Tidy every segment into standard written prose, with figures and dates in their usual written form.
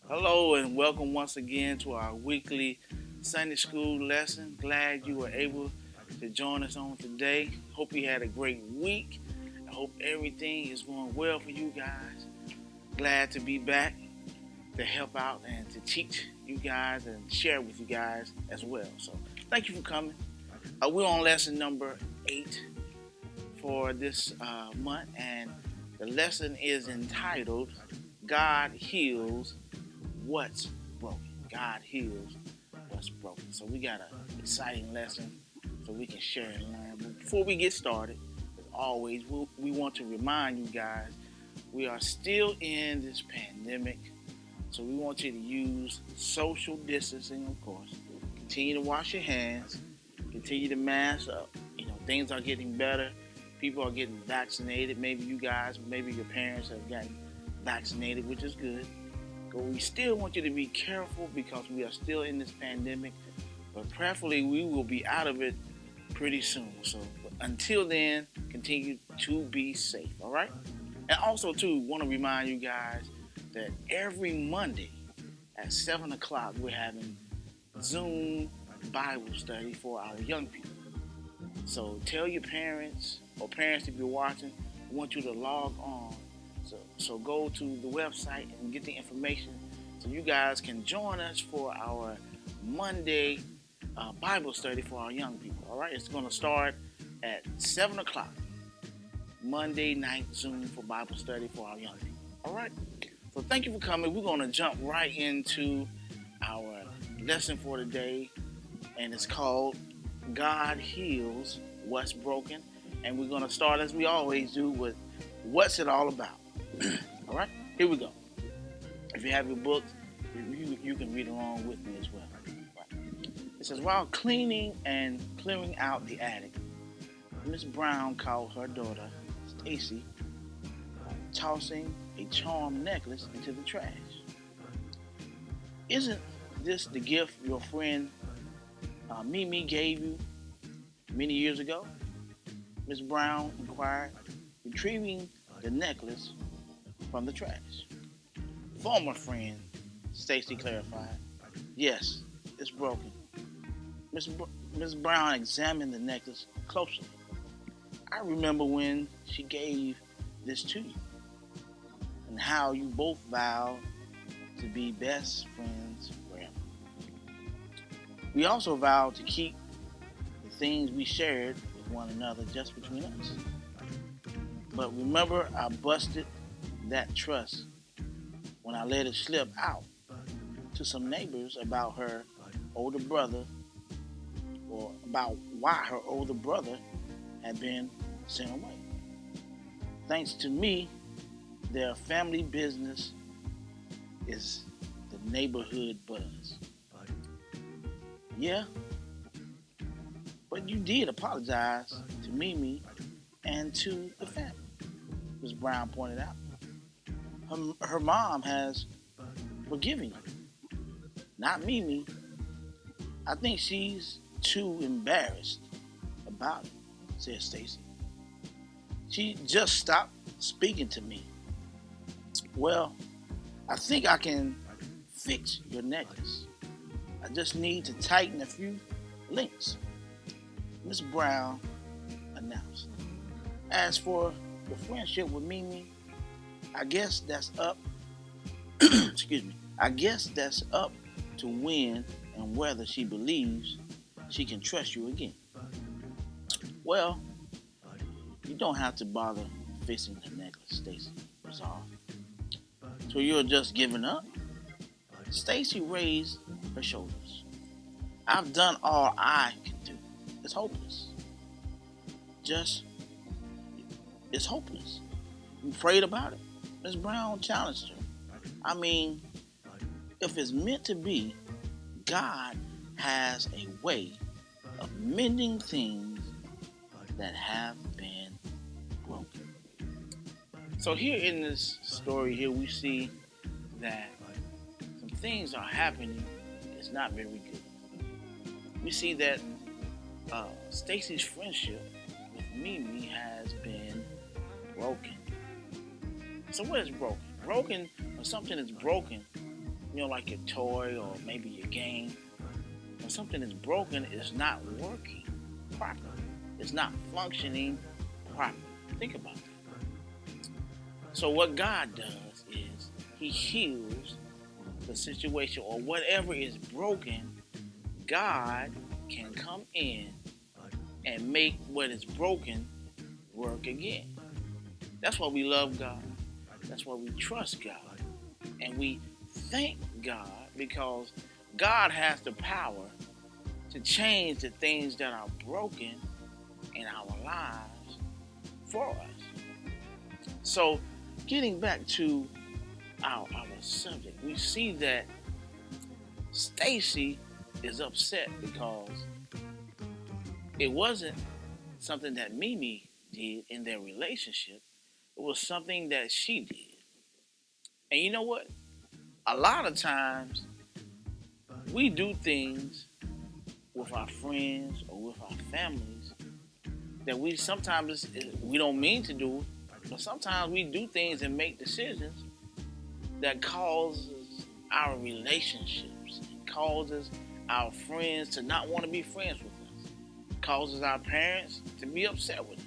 Hello and welcome once again to our weekly Sunday school lesson. Glad you were able to join us on today. Hope you had a great week. I hope everything is going well for you guys. Glad to be back to help out and to teach you guys and share with you guys as well. So thank you for coming. We're on lesson number 8 for this month, and the lesson is entitled God Heals What's Broken. God heals what's broken. So we got an exciting lesson so we can share and learn. But before we get started, as always, we want to remind you guys we are still in this pandemic. So we want you to use social distancing, of course. Continue to wash your hands. Continue to mask up. Things are getting better. People are getting vaccinated. Maybe you guys, maybe your parents have gotten vaccinated, which is good. But we still want you to be careful because we are still in this pandemic. But prayerfully, we will be out of it pretty soon. So until then, continue to be safe, all right? And also, too, want to remind you guys that every Monday at 7 o'clock, we're having Zoom Bible study for our young people. So tell your parents, or parents if you're watching, we want you to log on. So go to the website and get the information so you guys can join us for our Monday Bible study for our young people. All right, it's going to start at 7 o'clock. Monday night Zoom for Bible study for our young people. All right, so thank you for coming. We're going to jump right into our lesson for today, and it's called God Heals What's Broken. And we're going to start, as we always do, with what's it all about. All right, here we go. If you have your books, you can read along with me as well. Right. It says, while cleaning and clearing out the attic, Miss Brown caught her daughter, Stacy, tossing a charm necklace into the trash. Isn't this the gift your friend Mimi gave you many years ago? Miss Brown inquired, retrieving the necklace from the trash. Former friend, Stacy clarified. Yes, it's broken. Miss Brown examined the necklace closely. I remember when she gave this to you and how you both vowed to be best friends forever. We also vowed to keep the things we shared with one another just between us. But remember, I busted that trust when I let it slip out to some neighbors about her older brother, or about why her older brother had been sent away. Thanks to me, their family business is the neighborhood buzz. Yeah, but you did apologize to Mimi and to the family, Ms. Brown pointed out. Her mom has forgiven you, not Mimi. I think she's too embarrassed about it, said Stacy. She just stopped speaking to me. Well, I think I can fix your necklace. I just need to tighten a few links, Miss Brown announced. As for the friendship with Mimi, I guess that's up excuse me. I guess that's up to when and whether she believes she can trust you again. Well, you don't have to bother fixing the necklace, Stacy resolved. So you're just giving up? Stacy raised her shoulders. I've done all I can do. It's hopeless. Just, it's hopeless. You prayed about it? Miss Brown challenged her. I mean, if it's meant to be, God has a way of mending things that have been broken. So here in this story here, we see that some things are happening. It's not very good. We see that Stacy's friendship with Mimi has been broken. So what is broken? Broken, when something is broken, like your toy or maybe your game. When something is broken, it's not working properly. It's not functioning properly. Think about that. So what God does is he heals the situation or whatever is broken. God can come in and make what is broken work again. That's why we love God. That's why we trust God. And we thank God because God has the power to change the things that are broken in our lives for us. So, getting back to our subject, we see that Stacy is upset because it wasn't something that Mimi did in their relationship. It was something that she did. And you know what? A lot of times we do things with our friends or with our families that we sometimes we don't mean to do, but sometimes we do things and make decisions that causes our relationships, causes our friends to not want to be friends with us, causes our parents to be upset with us.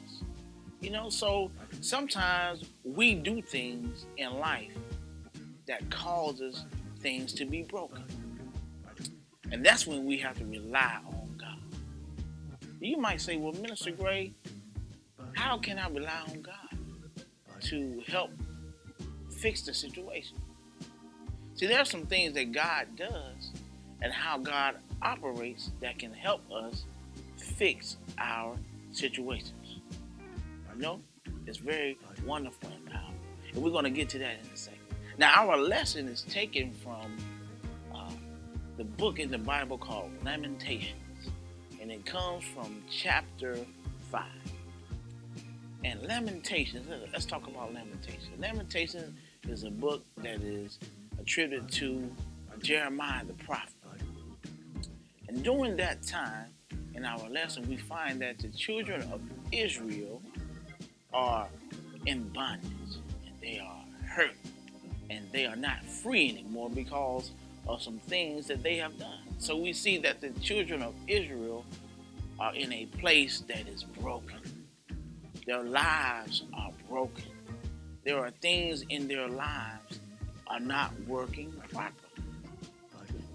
So sometimes we do things in life that causes things to be broken. And that's when we have to rely on God. You might say, well, Minister Gray, how can I rely on God to help fix the situation? See, there are some things that God does and how God operates that can help us fix our situations. It's very wonderful and powerful. And we're going to get to that in a second. Now, our lesson is taken from the book in the Bible called Lamentations. And it comes from chapter 5. And Lamentations, let's talk about Lamentations. Lamentations is a book that is attributed to Jeremiah the prophet. And during that time, in our lesson, we find that the children of Israel are in bondage. And they are hurt. And they are not free anymore because of some things that they have done. So we see that the children of Israel are in a place that is broken. Their lives are broken. There are things in their lives are not working properly.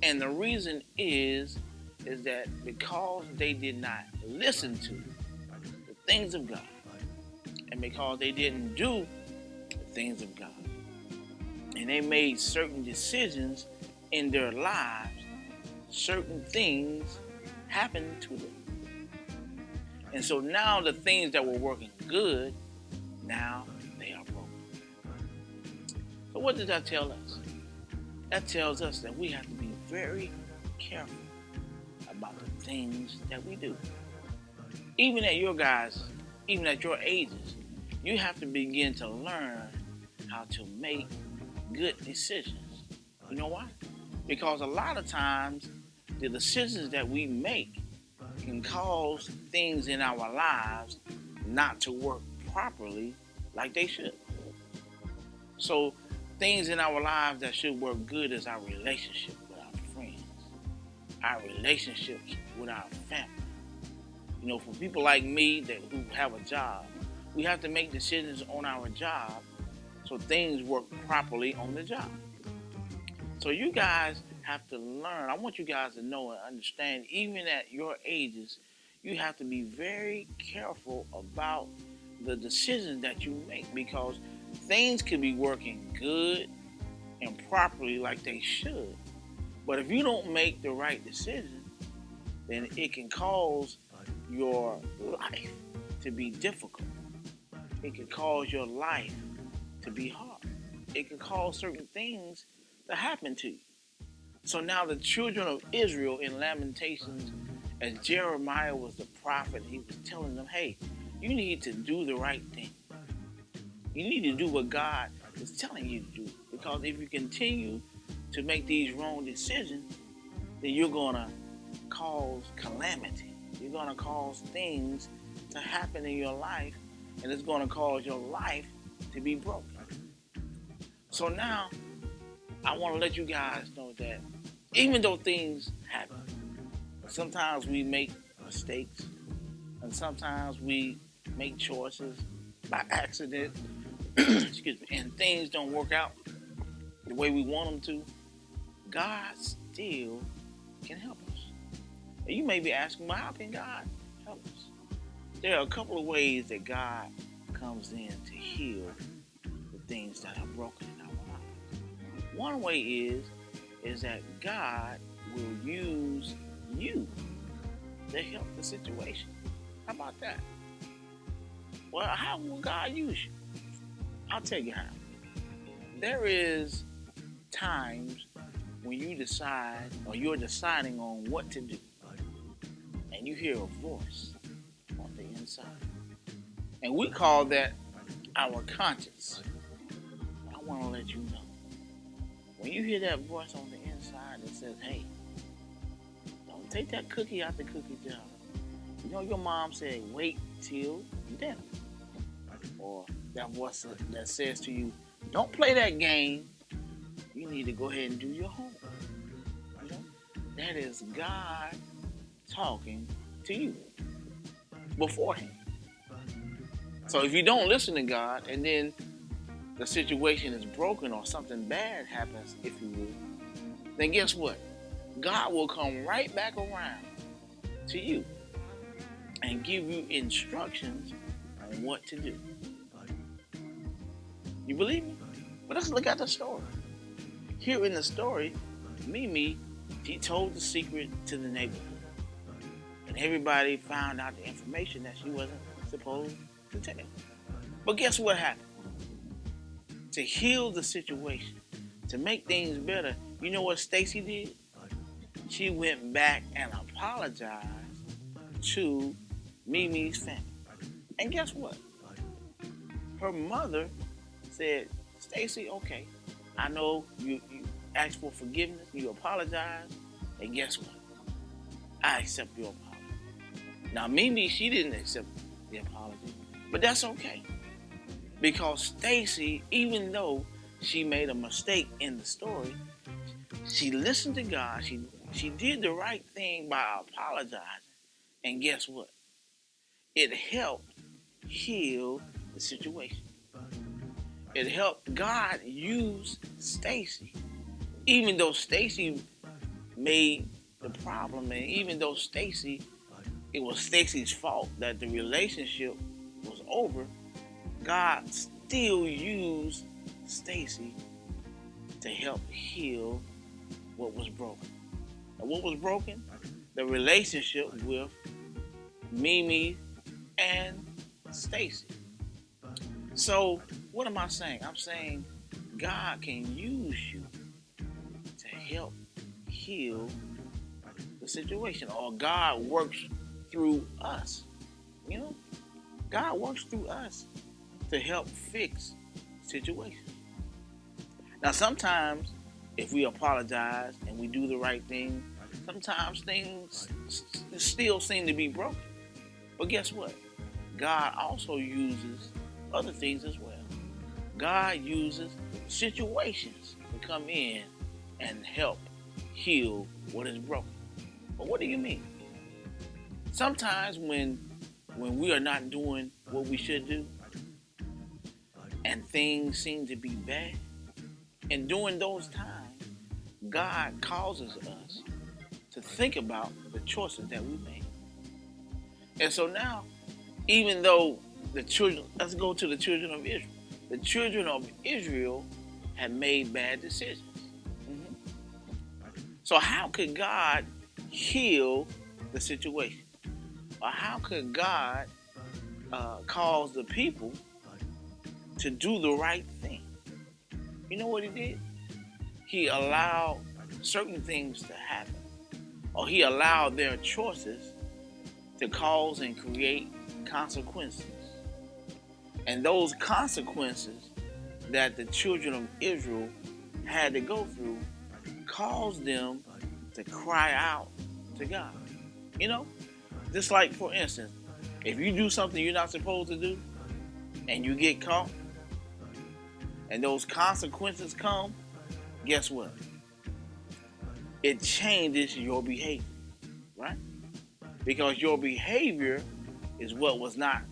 And the reason is that because they did not listen to the things of God, and because they didn't do the things of God, and they made certain decisions in their lives, certain things happened to them. And so now the things that were working good, now they are broken. So what does that tell us? That tells us that we have to be very careful about the things that we do. Even at your ages, you have to begin to learn how to make good decisions. You know why? Because a lot of times the decisions that we make can cause things in our lives not to work properly like they should. So things in our lives that should work good is our relationship with our friends, our relationships with our family. For people like me who have a job, we have to make decisions on our job so things work properly on the job. So you guys have to learn. I want you guys to know and understand, even at your ages, you have to be very careful about the decisions that you make, because things could be working good and properly like they should. But if you don't make the right decision, then it can cause your life to be difficult. It can cause your life to be hard. It can cause certain things to happen to you. So now the children of Israel in Lamentations, as Jeremiah was the prophet, he was telling them, hey, you need to do the right thing. You need to do what God is telling you to do. Because if you continue to make these wrong decisions, then you're going to cause calamity. You're going to cause things to happen in your life, and it's going to cause your life to be broken. So now, I want to let you guys know that even though things happen, sometimes we make mistakes, and sometimes we make choices by accident, excuse me, and things don't work out the way we want them to. God still can help us. And you may be asking, well, how can God help us? There are a couple of ways that God comes in to heal the things that are broken in our lives. One way is that God will use you to help the situation. How about that? Well, how will God use you? I'll tell you how. There is times when you decide or you're deciding on what to do, and you hear a voice on the inside. And we call that our conscience. I want to let you know. When you hear that voice on the inside that says, hey, don't take that cookie out the cookie jar. You know your mom said, wait till dinner. Or that voice that says to you, don't play that game. You need to go ahead and do your homework. You know? That is God talking to you beforehand. So if you don't listen to God and then the situation is broken or something bad happens, if you will, then guess what? God will come right back around to you and give you instructions on what to do. You believe me? But let's look at the story. Here in the story, Mimi, she told the secret to the neighborhood. And everybody found out the information that she wasn't supposed to tell. But guess what happened? To heal the situation, to make things better, you know what Stacy did? She went back and apologized to Mimi's family. And guess what? Her mother said, Stacy, okay, I know you asked for forgiveness, you apologized, and guess what? I accept your apology. Now, Mimi, she didn't accept the apology, but that's okay. Because Stacy, even though she made a mistake in the story, she listened to God, she did the right thing by apologizing, and guess what? It helped heal the situation. It helped God use Stacy. Even though Stacy made the problem, and even though it was Stacy's fault that the relationship was over, God still used Stacy to help heal what was broken. And what was broken? The relationship with Mimi and Stacy. So, what am I saying? I'm saying God can use you to help heal the situation. Or God works through us. You know? God works through us to help fix situations. Now, sometimes if we apologize and we do the right thing, sometimes things still seem to be broken. But guess what? God also uses other things as well. God uses situations to come in and help heal what is broken. But what do you mean? Sometimes when we are not doing what we should do and things seem to be bad, and during those times, God causes us to think about the choices that we made. And so now, even though let's go to the children of Israel. The children of Israel had made bad decisions. Mm-hmm. So how could God heal the situation? Or how could God cause the people to do the right thing? You know what he did? He allowed certain things to happen. Or he allowed their choices to cause and create consequences. And those consequences that the children of Israel had to go through caused them to cry out to God. You know, just like, for instance, if you do something you're not supposed to do and you get caught and those consequences come, guess what? It changes your behavior, right? Because your behavior is what was not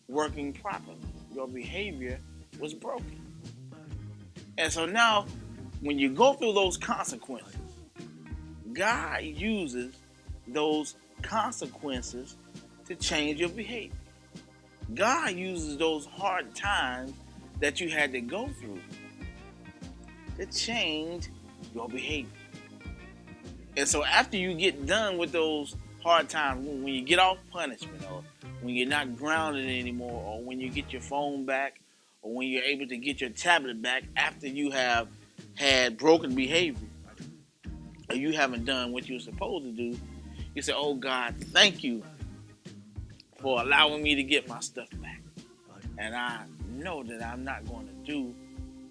working properly. Your behavior was broken. And so now, when you go through those consequences, God uses those consequences to change your behavior. God uses those hard times that you had to go through to change your behavior. And so after you get done with those hard times, when you get off punishment, or when you're not grounded anymore, or when you get your phone back, or when you're able to get your tablet back after you have had broken behavior, or you haven't done what you're supposed to do, you say, oh God, thank you for allowing me to get my stuff back. And I know that I'm not going to do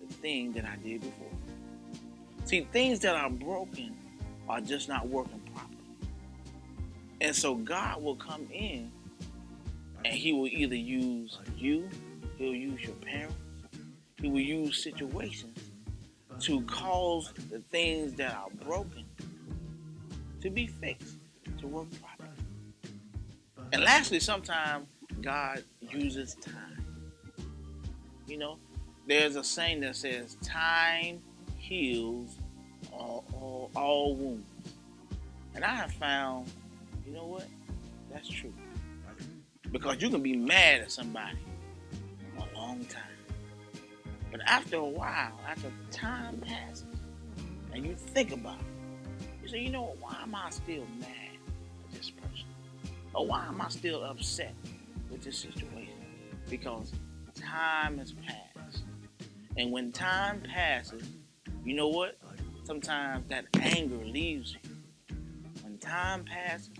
the thing that I did before. See, things that are broken are just not working properly. And so God will come in and he will either use you, he'll use your parents, he will use situations to cause the things that are broken to be fixed, to work properly. And lastly, sometimes God uses time. You know, there's a saying that says, time heals all wounds. And I have found, you know what? That's true. Because you can be mad at somebody a long time. But after a while, after time passes, and you think about it, you say, you know what? Why am I still mad at this person? Or why am I still upset with this situation? Because time has passed. And when time passes, you know what? Sometimes that anger leaves you. When time passes,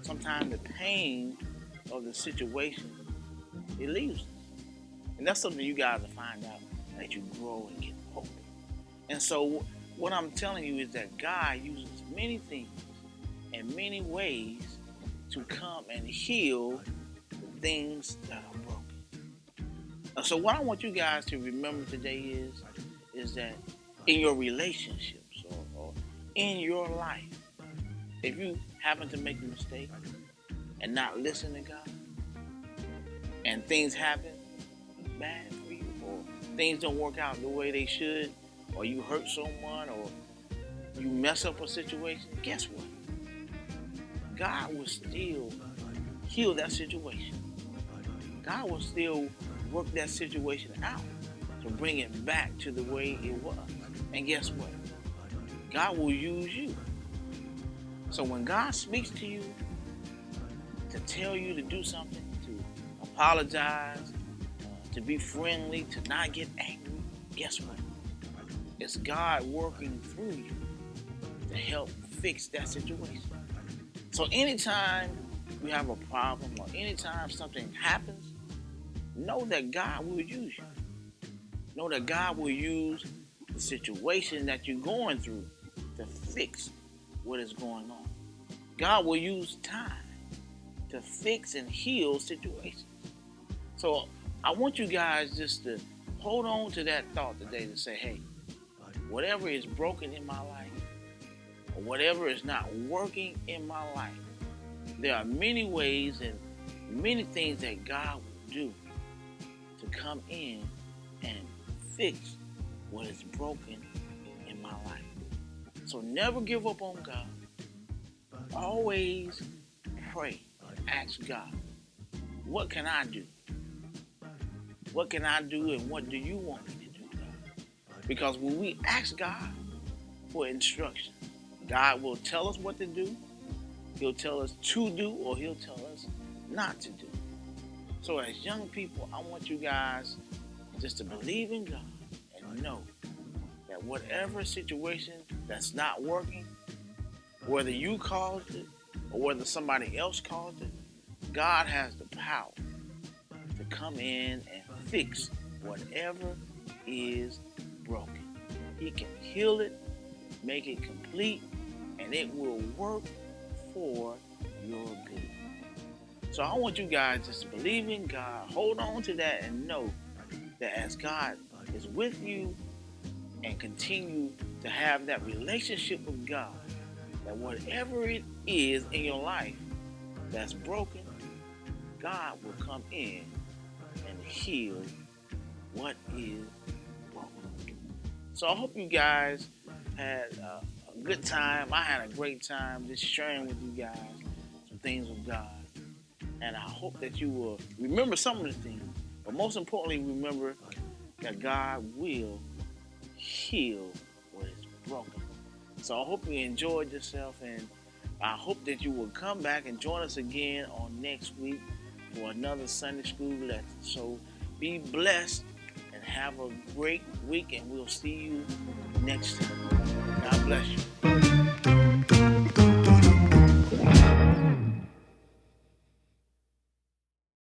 sometimes the pain of the situation, it leaves us. And that's something you guys will find out as you grow and get older. And so what I'm telling you is that God uses many things and many ways to come and heal the things that are broken. So what I want you guys to remember today is that in your relationships or in your life, if you happen to make a mistake and not listen to God, and things happen bad for you, or things don't work out the way they should, or you hurt someone, or you mess up a situation, guess what? God will still heal that situation. God will still work that situation out to bring it back to the way it was. And guess what? God will use you. So when God speaks to you to tell you to do something, to apologize, to be friendly, to not get angry, guess what? It's God working through you to help fix that situation. So anytime you have a problem or anytime something happens, know that God will use you. Know that God will use the situation that you're going through to fix what is going on. God will use time to fix and heal situations. So I want you guys just to hold on to that thought today to say, hey, whatever is broken in my life, or whatever is not working in my life, there are many ways and many things that God will do to come in and fix what is broken in my life. So never give up on God. Always pray. Ask God, what can I do? What can I do and what do you want me to do, God? Because when we ask God for instruction, God will tell us what to do. He'll tell us to do, or he'll tell us not to do. So as young people, I want you guys just to believe in God and know that whatever situation that's not working, whether you caused it or whether somebody else caused it, God has the power to come in and fix whatever is broken. He can heal it, make it complete, and it will work for your good. So I want you guys just to believe in God, hold on to that, and know that as God is with you, and continue to have that relationship with God, that whatever it is in your life that's broken, God will come in and heal what is broken. So I hope you guys had a good time. I had a great time just sharing with you guys some things of God. And I hope that you will remember some of the things, but most importantly, remember that God will heal what is broken. So I hope you enjoyed yourself, and I hope that you will come back and join us again on next week for another Sunday school lesson. So be blessed and have a great week, and we'll see you next time. God bless you.